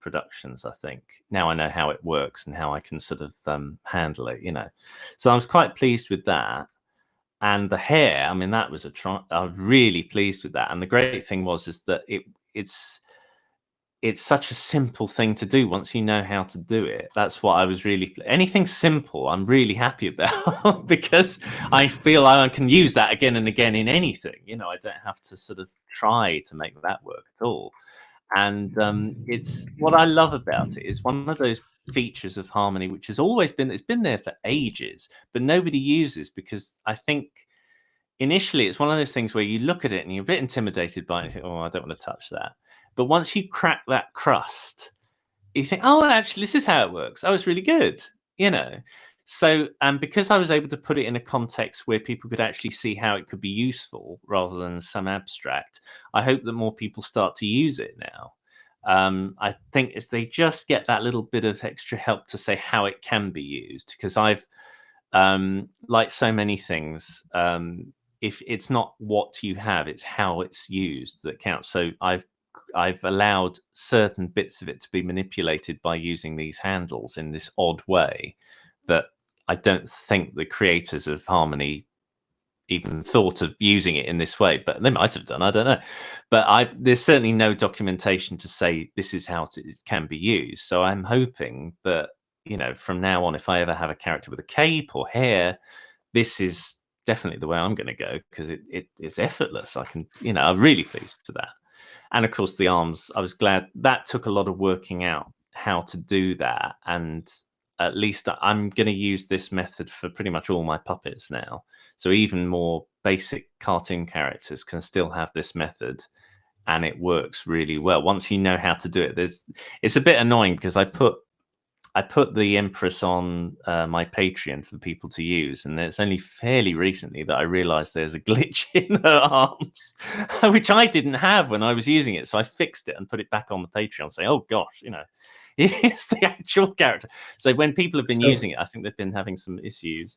productions, I think. Now I know how it works and how I can sort of handle it, you know. So I was quite pleased with that. And the hair, I mean, that was I was really pleased with that. And the great thing is that it's it's such a simple thing to do once you know how to do it. That's what I was really, anything simple I'm really happy about because I feel I can use that again and again in anything. You know, I don't have to sort of try to make that work at all. And it's what I love about it is one of those features of Harmony which has always been, it's been there for ages, but nobody uses, because I think initially it's one of those things where you look at it and you're a bit intimidated by it and you think, oh, I don't want to touch that. But once you crack that crust, you think, oh, actually, this is how it works. Oh, it's really good, you know. So, because I was able to put it in a context where people could actually see how it could be useful rather than some abstract, I hope that more people start to use it now. I think as they just get that little bit of extra help to say how it can be used, because I've, like so many things, if it's not what you have, it's how it's used that counts. So I've allowed certain bits of it to be manipulated by using these handles in this odd way that I don't think the creators of Harmony even thought of using it in this way, but they might have done, I don't know. But there's certainly no documentation to say this is how it can be used. So I'm hoping that, you know, from now on, if I ever have a character with a cape or hair, this is definitely the way I'm going to go, because it is effortless. I can, you know, I'm really pleased with that. And of course, the arms, I was glad that took a lot of working out how to do that. And at least I'm going to use this method for pretty much all my puppets now. So even more basic cartoon characters can still have this method, and it works really well. Once you know how to do it, it's a bit annoying because I put the Empress on my Patreon for people to use, and it's only fairly recently that I realized there's a glitch in her arms, which I didn't have when I was using it. So I fixed it and put it back on the Patreon, saying, oh gosh, you know, here's the actual character. So when people have been using it, I think they've been having some issues.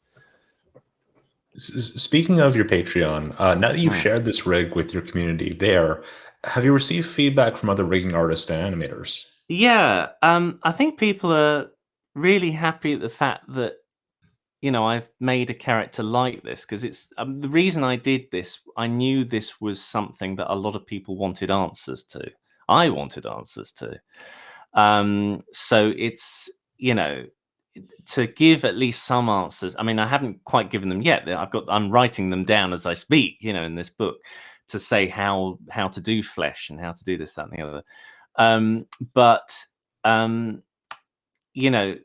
Speaking of your Patreon, now that you've shared this rig with your community there, have you received feedback from other rigging artists and animators? Yeah, I think people are really happy at the fact that, you know, I've made a character like this, because it's the reason I did this. I knew this was something that a lot of people wanted answers to. I wanted answers to. So it's, you know, to give at least some answers. I mean, I haven't quite given them yet. I'm writing them down as I speak, you know, in this book, to say how to do flesh and how to do this, that, and the other. But you know,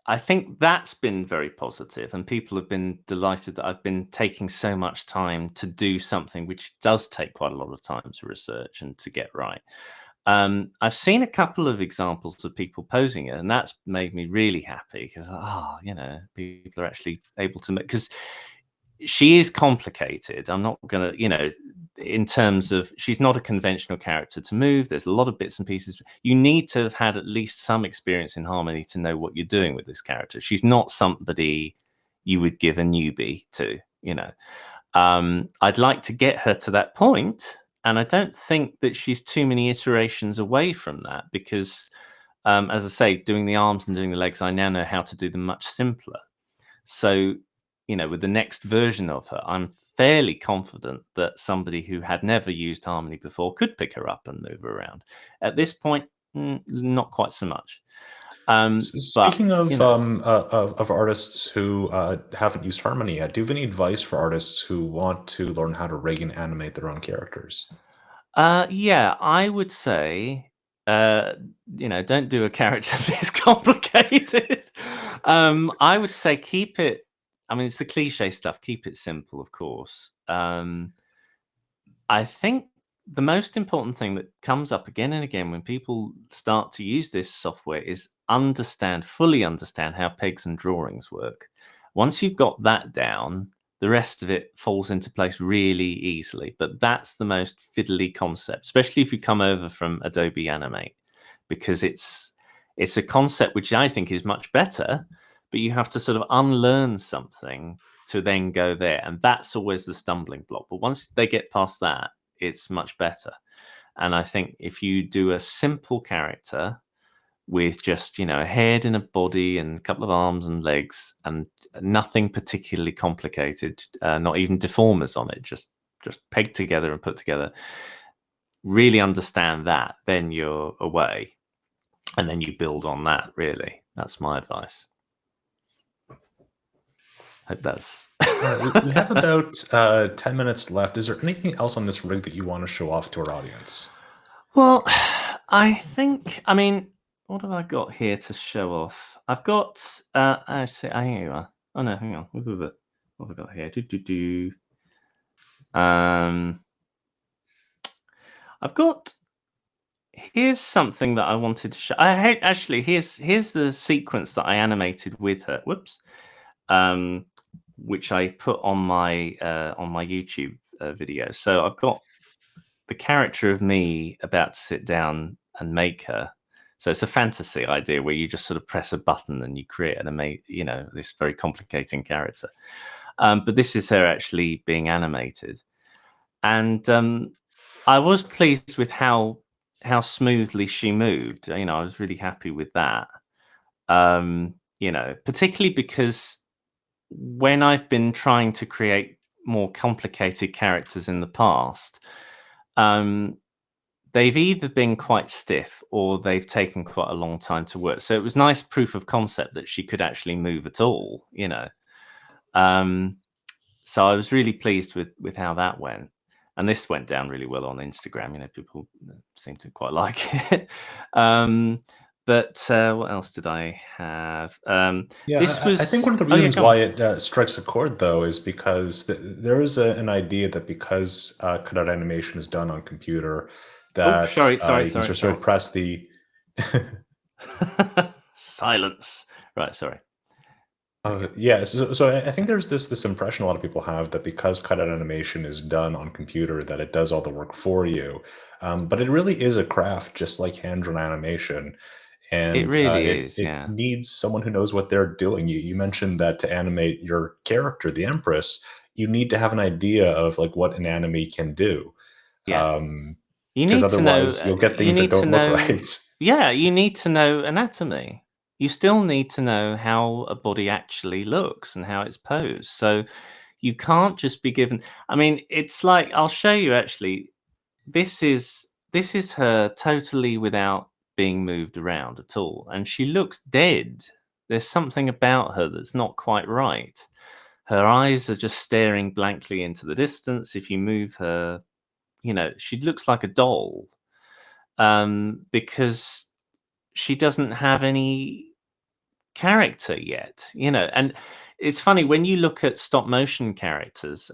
I think that's been very positive, and people have been delighted that I've been taking so much time to do something which does take quite a lot of time to research and to get right. I've seen a couple of examples of people posing it, and that's made me really happy, because, you know, people are actually able to make, because she is complicated. I'm not gonna, you know, in terms of, she's not a conventional character to move. There's a lot of bits and pieces. You need to have had at least some experience in Harmony to know what you're doing with this character. She's not somebody you would give a newbie to, you know. I'd like to get her to that point, and I don't think that she's too many iterations away from that, because as I say, doing the arms and doing the legs, I now know how to do them much simpler. So, you know, with the next version of her, I'm fairly confident that somebody who had never used Harmony before could pick her up and move her around. At this point, not quite so much. Speaking But, of you know, of artists who haven't used Harmony yet, do you have any advice for artists who want to learn how to rig and animate their own characters? yeah, I would say, you know, don't do a character this complicated. I would say keep it. I mean, it's the cliche stuff. Keep it simple, of course. I think the most important thing that comes up again and again when people start to use this software is fully understand how pegs and drawings work. Once you've got that down, the rest of it falls into place really easily. But that's the most fiddly concept, especially if you come over from Adobe Animate, because it's a concept which I think is much better, but you have to sort of unlearn something to then go there, and that's always the stumbling block. But once they get past that, it's much better. And I think if you do a simple character with just, you know, a head and a body and a couple of arms and legs and nothing particularly complicated, not even deformers on it, just pegged together and put together, really understand that, then you're away, and then you build on that. Really, that's my advice. Hope that's All right, we have about 10 minutes left. Is there anything else on this rig that you want to show off to our audience? Well, I think, I mean, what have I got here to show off? I've got, actually, here you are. Oh no, hang on. What have I got here? I've got, here's something that I wanted to show. Actually, here's the sequence that I animated with her. Whoops. Which I put on my YouTube video. So I've got the character of me about to sit down and make her. So it's a fantasy idea where you just sort of press a button and you create this very complicating character. But this is her actually being animated, and I was pleased with how smoothly she moved. I was really happy with that. Particularly because when I've been trying to create more complicated characters in the past, they've either been quite stiff or they've taken quite a long time to work. So it was nice proof of concept that she could actually move at all, So I was really pleased with how that went. And this went down really well on Instagram. People seem to quite like it. But what else did I have? Yeah, This was. I think one of the Oh, yeah, reasons go why on. it strikes a chord, though, is because there is an idea that because cutout animation is done on computer, Oh, that sorry. you can just sort of press the. Silence. Right, sorry. Yeah, so I think there's this impression a lot of people have that because cutout animation is done on computer, that it does all the work for you. But it really is a craft, just like hand-drawn animation. It And really it is, it yeah. needs someone who knows what they're doing. You mentioned that to animate your character, the Empress, you need to have an idea of like what an anime can do, Yeah. You because need to know, otherwise you'll get things that don't look right. yeah, you need to know anatomy. You still need to know how a body actually looks and how it's posed. So you can't just be given, I mean, it's like, I'll show you actually, this is her totally without being moved around at all. And she looks dead. There's something about her that's not quite right. Her eyes are just staring blankly into the distance. If you move her, she looks like a doll, because she doesn't have any character yet, and it's funny when you look at stop motion characters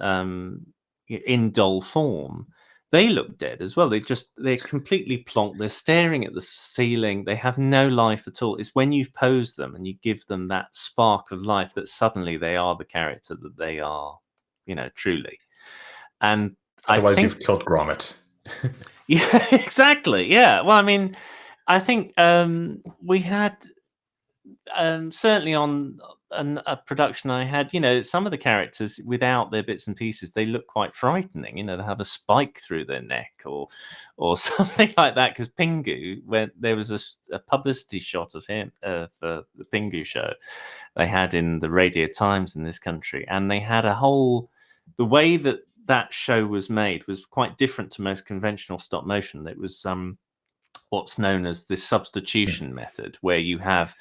in doll form, they look dead as well. They're completely plonk, they're staring at the ceiling, they have no life at all. It's when you pose them and you give them that spark of life that suddenly they are the character that they are, truly. And I Otherwise, you've think killed Gromit. yeah, exactly. Yeah. Well, I mean, I think we had certainly on a production I had, some of the characters without their bits and pieces, they look quite frightening. They have a spike through their neck or something like that. Because Pingu, when there was a publicity shot of him for the Pingu show, they had in the Radio Times in this country, and they had the way that show was made was quite different to most conventional stop motion. It was what's known as the substitution method, where you have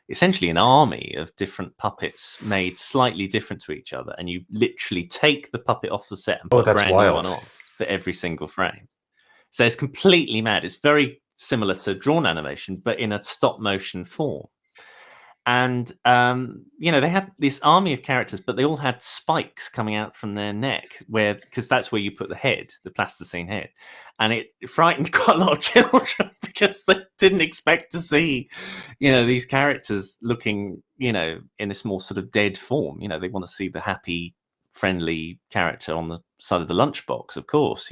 essentially an army of different puppets made slightly different to each other, and you literally take the puppet off the set and Oh, put a that's brand new one wild. on for every single frame. So it's completely mad. It's very similar to drawn animation, but in a stop motion form. And they had this army of characters, but they all had spikes coming out from their neck, because that's where you put the head, the plasticine head. And it frightened quite a lot of children because they didn't expect to see, these characters looking, in this more sort of dead form. They want to see the happy, friendly character on the side of the lunchbox, of course.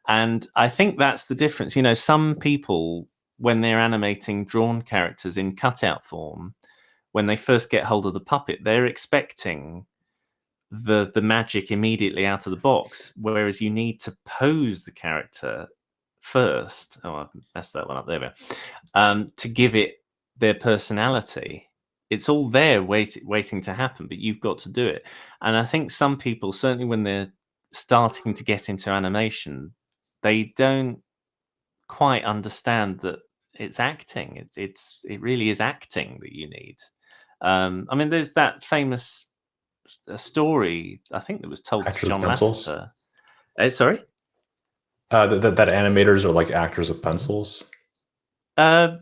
And I think that's the difference. Some people, when they're animating drawn characters in cutout form, when they first get hold of the puppet, they're expecting the magic immediately out of the box, whereas you need to pose the character first. Oh, I've messed that one up. There we go. To give it their personality. It's all there waiting to happen, but you've got to do it. And I think some people, certainly when they're starting to get into animation, they don't quite understand that it's acting. It really is acting that you need. I mean, there's that famous story, I think, that was told to Actors with John pencils. Lasseter. Sorry? That animators are like actors with pencils. Oh,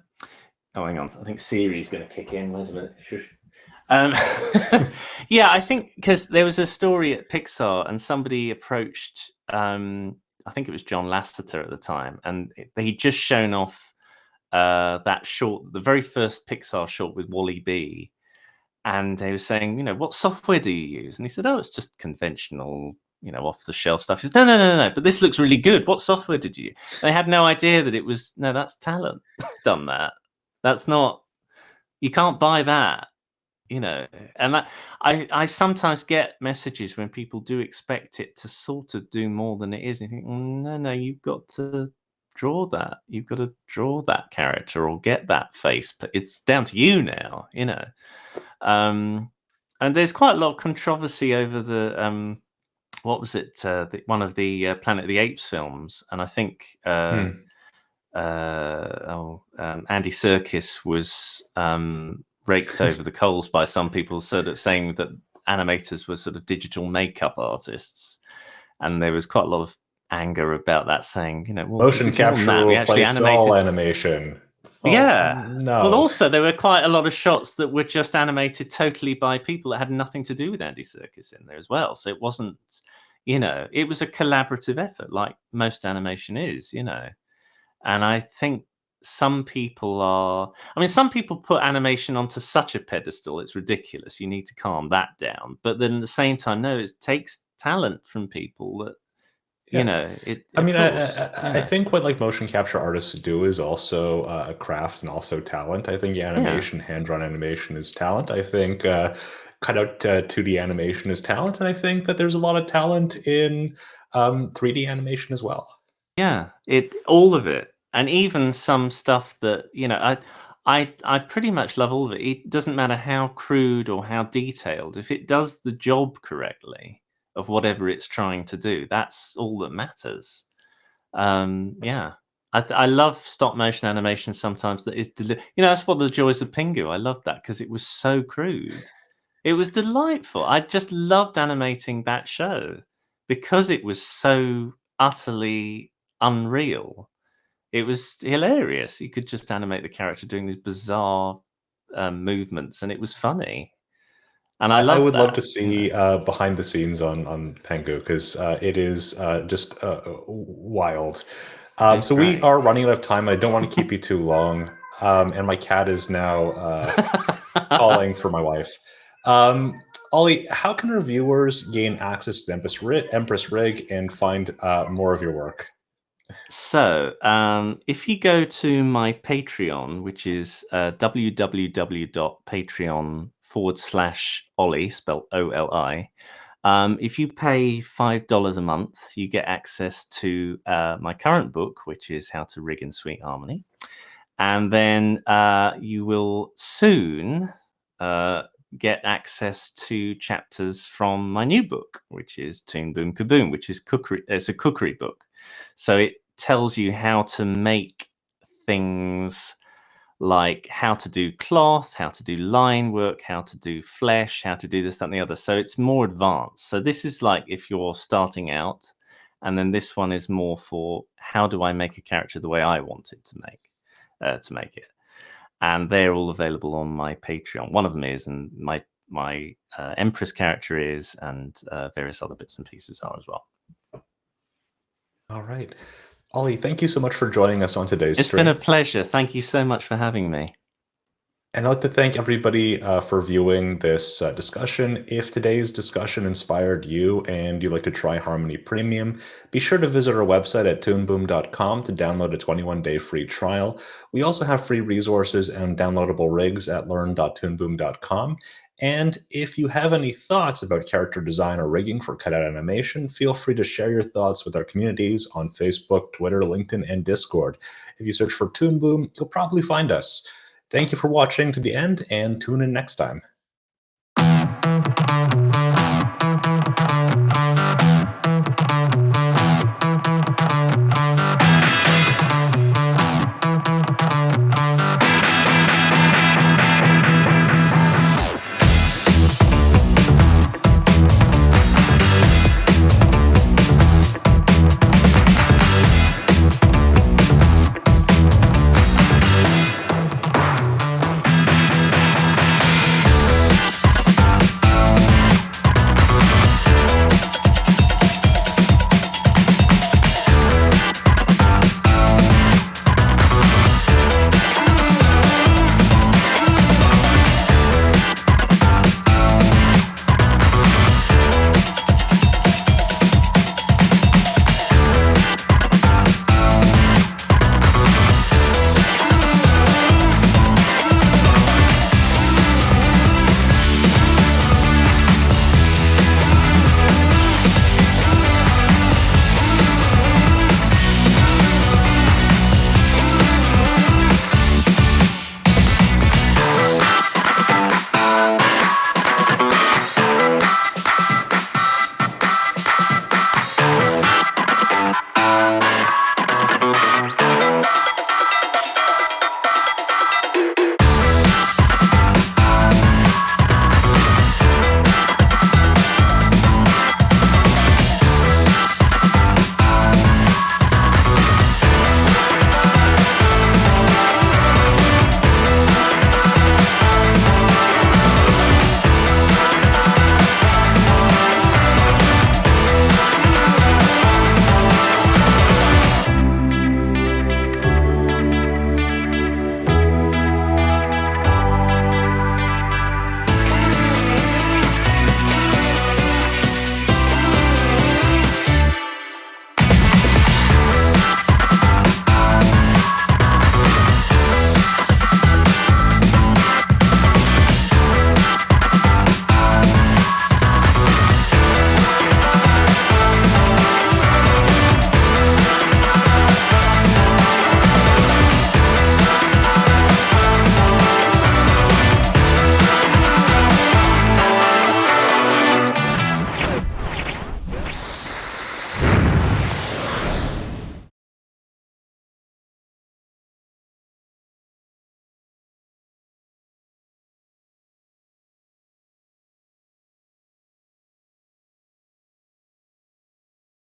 hang on. I think Siri's going to kick in. Wait a minute. Shush. Yeah, I think because there was a story at Pixar and somebody approached, I think it was John Lasseter at the time, and he'd just shown off that short, the very first Pixar short with Wall-E, and they were saying, you know, what software do you use? And he said, oh, it's just conventional, you know, off the shelf stuff. He said, no, but this looks really good. What software did you use? They had no idea that it was, no, that's talent done that. That's not, you can't buy that, you know. And that, I sometimes get messages when people do expect it to sort of do more than it is. And you think, no, you've got to draw that. You've got to draw that character or get that face. But it's down to you now, you know. And there's quite a lot of controversy over the what was it? One of the Planet of the Apes films, and I think Andy Serkis was raked over the coals by some people, sort of saying that animators were sort of digital makeup artists, and there was quite a lot of anger about that, saying, you know, well, Motion capture will we actually replace all animated. animation. Well, Yeah. no. Well, also there were quite a lot of shots that were just animated totally by people that had nothing to do with Andy Serkis in there as well. So it wasn't, you know, it was a collaborative effort, like most animation is, you know. And I think some people some people put animation onto such a pedestal, it's ridiculous. You need to calm that down. But then at the same time, no, it takes talent from people that, you know, I think what like motion capture artists do is also a craft and also talent. I think animation, hand-drawn animation is talent. I think cutout 2D animation is talent, and I think that there's a lot of talent in 3D animation as well. Yeah, all of it, and even some stuff that, you know, I pretty much love all of it. It doesn't matter how crude or how detailed. If it does the job correctly of whatever it's trying to do, that's all that matters. Yeah, I love stop motion animation sometimes that is, you know, that's what the joys of Pingu. I loved that because it was so crude. It was delightful. I just loved animating that show because it was so utterly unreal. It was hilarious. You could just animate the character doing these bizarre movements, and it was funny. And I I loved would love that. to see behind the scenes on Pengu because it is just wild. It's So we great. are running out of time. I don't want to keep you too long, and my cat is now calling for my wife. Ollie, how can our viewers gain access to the Empress rig and find more of your work? So, if you go to my Patreon, which is www.patreon.com/Oli, spelled OLI, if you pay $5 a month, you get access to my current book, which is How to Rig in Sweet Harmony. And then you will soon get access to chapters from my new book, which is Toon Boom Kaboom, which is cookery. It's a cookery book. So it tells you how to make things like how to do cloth, how to do line work, how to do flesh, how to do this, that, and the other. So it's more advanced. So this is like if you're starting out, and then this one is more for how do I make a character the way I want it to make it. And they're all available on my Patreon. One of them is, and my Empress character is, and various other bits and pieces are as well. All right. Ollie, thank you so much for joining us on today's stream. It's been a pleasure. Thank you so much for having me. And I'd like to thank everybody for viewing this discussion. If today's discussion inspired you and you'd like to try Harmony Premium, be sure to visit our website at toonboom.com to download a 21-day free trial. We also have free resources and downloadable rigs at learn.toonboom.com. And if you have any thoughts about character design or rigging for cutout animation, feel free to share your thoughts with our communities on Facebook, Twitter, LinkedIn, and Discord. If you search for Toon Boom, you'll probably find us. Thank you for watching to the end, and tune in next time.